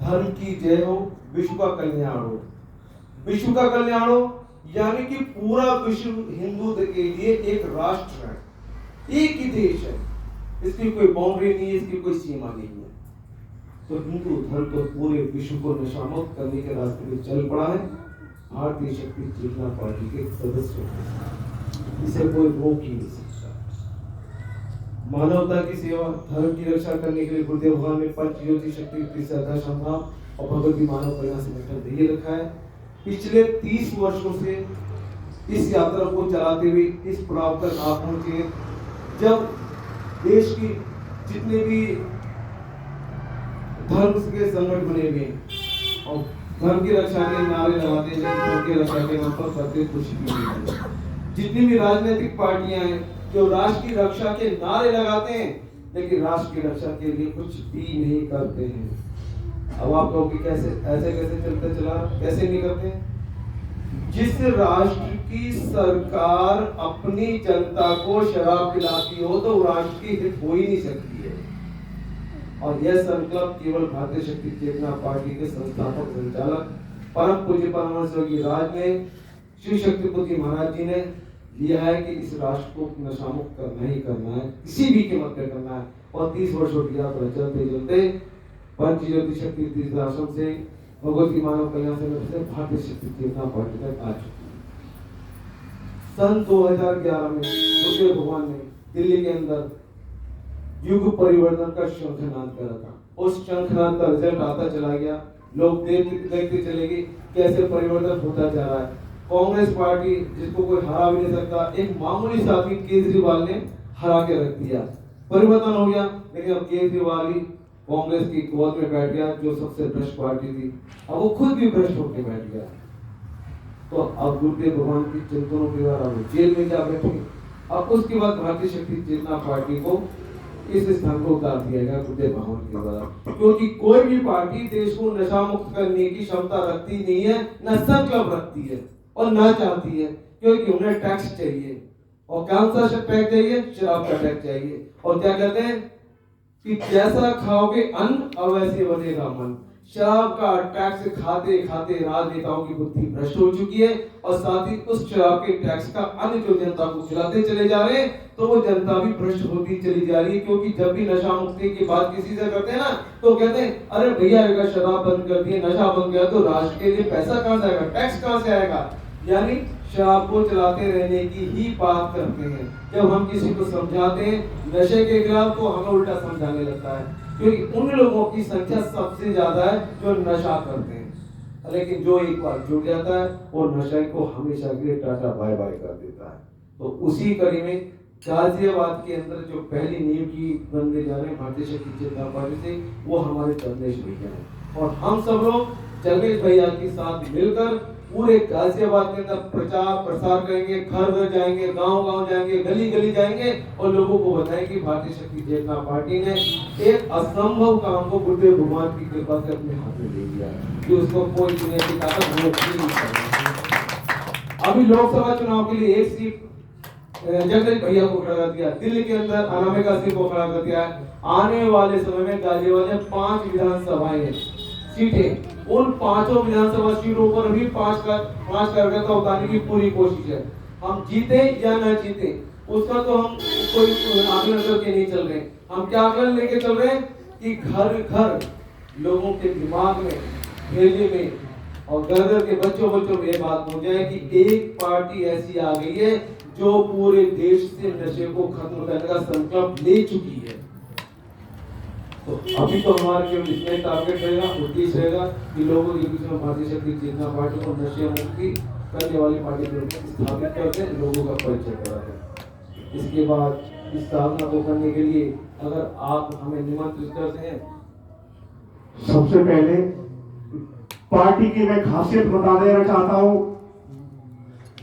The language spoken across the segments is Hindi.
धर्म की जय हो, विश्व का कल्याण हो। विश्व का कल्याण हो यानी कि पूरा विश्व हिंदू के लिए एक राष्ट्र है, एक ही देश है, इसकी कोई बाउंड्री नहीं है, इसकी कोई सीमा नहीं है। तो हिंदू धर्म तो पूरे विश्व को नशामुक्त करने के रास्ते में चल पड़ा है। भारतीय शक्ति चेतना पार्टी के सदस्य, इसे कोई रोक ही नहीं सकता। मानवता की सेवा, धर्म की रक्षा करने के लिए गुरुदेव भगवान ने पंच ज्योति शक्ति की श्रद्धा संभाव और भगवती मानव कल्याण संगठन ध्येय रखा है। पिछले 30 वर्षों से इस यात्रा को चलाते हुए इस पड़ाव तक आप पहुंचे जब देश की जितने भी धर्म के संगठन बने हुए और धर्म की रक्षा के नारे लगाते हैं, धर्म की रक्षा के नाम पर करते कुछ भी नहीं है। जितनी भी राजनीतिक पार्टियां हैं जो राष्ट्र की रक्षा के नारे लगाते हैं लेकिन राष्ट्र की रक्षा के लिए कुछ भी नहीं करते हैं। अब आप लोग की कैसे ऐसे कैसे चलते चला, कैसे नहीं करते? जिस राष्ट्र की सरकार अपनी जनता को शराब पिलाती हो तो राष्ट्र की हित हो ही नहीं सकती है। और यह संकल्प केवल भारतीय शक्ति चेतना पार्टी के संस्थापक संचालक परम पूज्य परमहंस योगी राज ने, श्री शक्तिपति महाराज जी ने लिया है कि इस राष्ट्र को नशामुक्त करना ही करना है, किसी भी कीमत पे करना है। और 30 वर्षों की यात्रा चलते चलते पंच ज्योति शक्ति तीर्थ आश्रम से भगवती मानव कल्याण संगठन से भारतीय शक्ति चेतना पार्टी तक आ चुकी है। सन 2011 में बुद्ध भगवान ने दिल्ली के अंदर युग परिवर्तन का शंखनाद करा था। उस शंखनाद का रिजल्ट आता चला गया, लोग देखते चले गए कैसे परिवर्तन होता जा रहा है। कांग्रेस पार्टी जिसको कोई हरा भी नहीं सकता, एक मामूली सा आदमी केजरीवाल ने हरा के रख दिया, परिवर्तन हो गया। लेकिन अब केजरीवाल ही कांग्रेस की गोद में बैठ गया जो सबसे भ्रष्ट पार्टी थी, अब वो खुद भी भ्रष्ट होकर बैठ गया। तो अब गुरुदेव भगवान की चिंतनों के द्वारा वो जेल में जा बैठे। अब उसके बाद भारतीय शक्ति चेतना पार्टी को इस स्थान को उतार दिया गया गुरुदेव भगवान के द्वारा, क्योंकि कोई भी पार्टी देश को नशा मुक्त करने की क्षमता रखती नहीं है, न संकल्प रखती है और न चाहती है, क्योंकि उन्हें टैक्स चाहिए। और कौन सा टैक्स चाहिए? शराब का टैक्स चाहिए। और क्या कहते हैं कि जैसा खाओगे अन्न और वैसे बनेगा मन। शराब का टैक्स खाते खाते राजनेताओं की बुद्धि भ्रष्ट हो चुकी है और साथ ही उस शराब के टैक्स का अन्य जो जनता को खिलाते चले जा रहे हैं तो वो जनता भी भ्रष्ट होती चली जा रही है। क्योंकि जब भी नशा मुक्ति की बात किसी से करते हैं ना तो कहते हैं अरे भैया अगर शराब बंद कर दिए, नशा बंद किया तो राष्ट्र के लिए पैसा कहां से आएगा, टैक्स कहां से आएगा। यानी शराब को चलाते रहने की ही बात करते हैं। जब हम किसी को समझाते हैं नशे के खिलाफ तो हमें उल्टा समझाने लगता है, क्योंकि उन लोगों की संख्या सबसे ज्यादा है जो नशा करते हैं। लेकिन जो एक बार जुड़ जाता है वो नशे को हमेशा के लिए टाटा बाय बाय कर देता है। तो उसी कड़ी में गाजियाबाद के अंदर जो पहली नींव की बनने जा रहे हैं भारतीय शक्ति चेतना पार्टी से, वो हमारे चंद्रेश भैया हैं। और हम सब लोग चंद्रेश भैया के साथ मिलकर पूरे गाजियाबाद के अंदर प्रचार प्रसार करेंगे, घर घर जाएंगे, गांव-गांव जाएंगे, गली गली जाएंगे और लोगों को बताएंगे कि भारतीय शक्ति चेतना पार्टी ने एक असंभव काम को गुरुदेव भगवान की कृपा से अपने हाथ में ले लिया कि उसको कोई दुनिया की ताकत रोक नहीं सकती। अभी लोकसभा चुनाव के लिए एक सीट जगदीश भैया को खड़ा कर दिया, दिल्ली के अंदर अनामिका सिंह को खड़ा कर दिया। आने वाले समय में गाजियाबाद में 5 विधानसभाएं सीटें, उन 5 विधानसभा सीटों पर भी 5 कार्यकर्ता उतारने की पूरी कोशिश है। हम जीते या न जीते उसका तो हम कोई आकलन करके नहीं चल रहे। हम क्या आकलन लेके चल रहे हैं कि घर घर लोगों के दिमाग में, भेजे में और घर घर के बच्चों में ये बात हो जाए कि एक पार्टी ऐसी आ गई है जो पूरे देश से नशे को खत्म करने का संकल्प ले चुकी है। तो अभी तो हमारे केवल इतना टारगेट रहेगा, उद्देश्य रहेगा कि लोगों के बीच में भारतीय शक्ति चेतना पार्टी को नशे मुक्ति करने वाली पार्टी के रूप में स्थापित करते, लोगों का परिचय कराते। इसके बाद इस साधना को करने के लिए अगर आप हमें निमंत्रित करते हैं, सबसे पहले पार्टी की मैं खासियत बता देना चाहता हूं।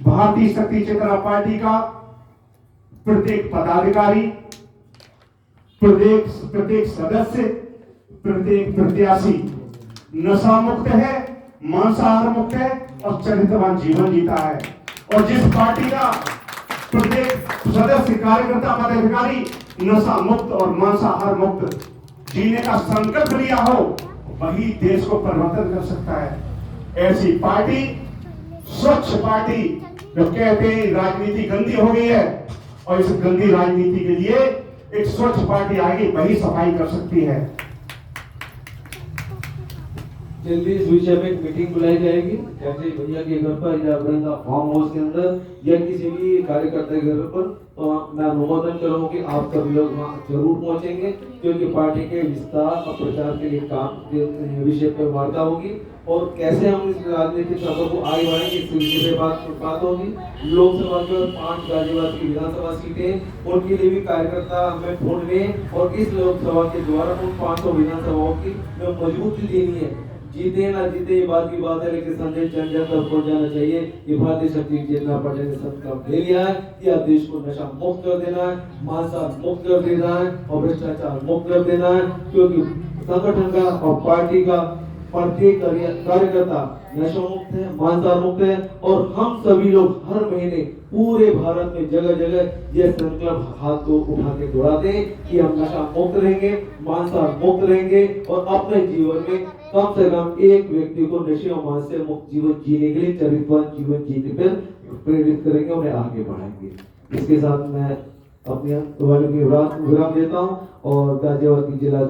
भारतीय शक्ति चेतना पार्टी का प्रत्येक पदाधिकारी, प्रत्येक सदस्य, प्रत्येक प्रत्याशी नशा मुक्त है, मांसाहार मुक्त है और चरित्रवान जीवन जीता है। और जिस पार्टी का प्रत्येक सदस्य, कार्यकर्ता, पदाधिकारी नशा मुक्त और मांसाहार मुक्त जीने का संकल्प लिया हो, वही देश को परिवर्तन कर सकता है। ऐसी पार्टी, स्वच्छ पार्टी, जो कहते हैं राजनीति गंदी हो गई है और इस गंदी राजनीति के लिए एक स्वच्छ पार्टी आएगी, वही सफाई कर सकती है। जल्दी इस विषय में एक मीटिंग बुलाई जाएगी, जैसे भैया के घर पर या वृंदा फार्म हाउस के अंदर या किसी भी कार्यकर्ता के घर पर। तो मैं अनुमोदन करूंगा कि आप सभी लोग वहाँ जरूर पहुंचेंगे, क्योंकि पार्टी के विस्तार और प्रचार के लिए काम के विषय पर वार्ता होगी और कैसे हम इस राजनीतिक सफर को आगे बढ़ाएंगे इस विषय पे बात होगी। लोकसभा के 5 गाजियाबाद की विधानसभा सीटें, उनके लिए भी कार्यकर्ता हमें ढूंढने और इस लोकसभा के द्वारा उन 500 विधानसभाओं की मजबूती देनी है। जीते ना जीते ये बात की बात है, लेकिन संदेश जन जन तक पहुंच जाना चाहिए। ये भारतीय शक्ति जनता पार्टी ने संकल्प ले लिया है कि अब देश को नशा मुक्त कर देना है, मांसाहार मुक्त कर देना है और भ्रष्टाचार मुक्त कर देना है, क्योंकि संगठन का और पार्टी का प्रत्येक कार्यकर्ता नशा मुक्त है, मांसाहार मुक्त है और हम सभी लोग हर महीने पूरे भारत में जगह जगह यह संकल्प हाथ को उठा के दोहराते हैं कि हम नशा मुक्त रहेंगे, मांसाहार मुक्त रहेंगे और अपने जीवन में कम से कम एक व्यक्ति को नशे और मांस से मुक्त जीवन जीने के लिए चरित्रवान जीवन जीने पर प्रेरित करेंगे, उन्हें आगे बढ़ाएंगे। इसके साथ मैं अपने विराम देता हूँ और गाजियाबाद की जिला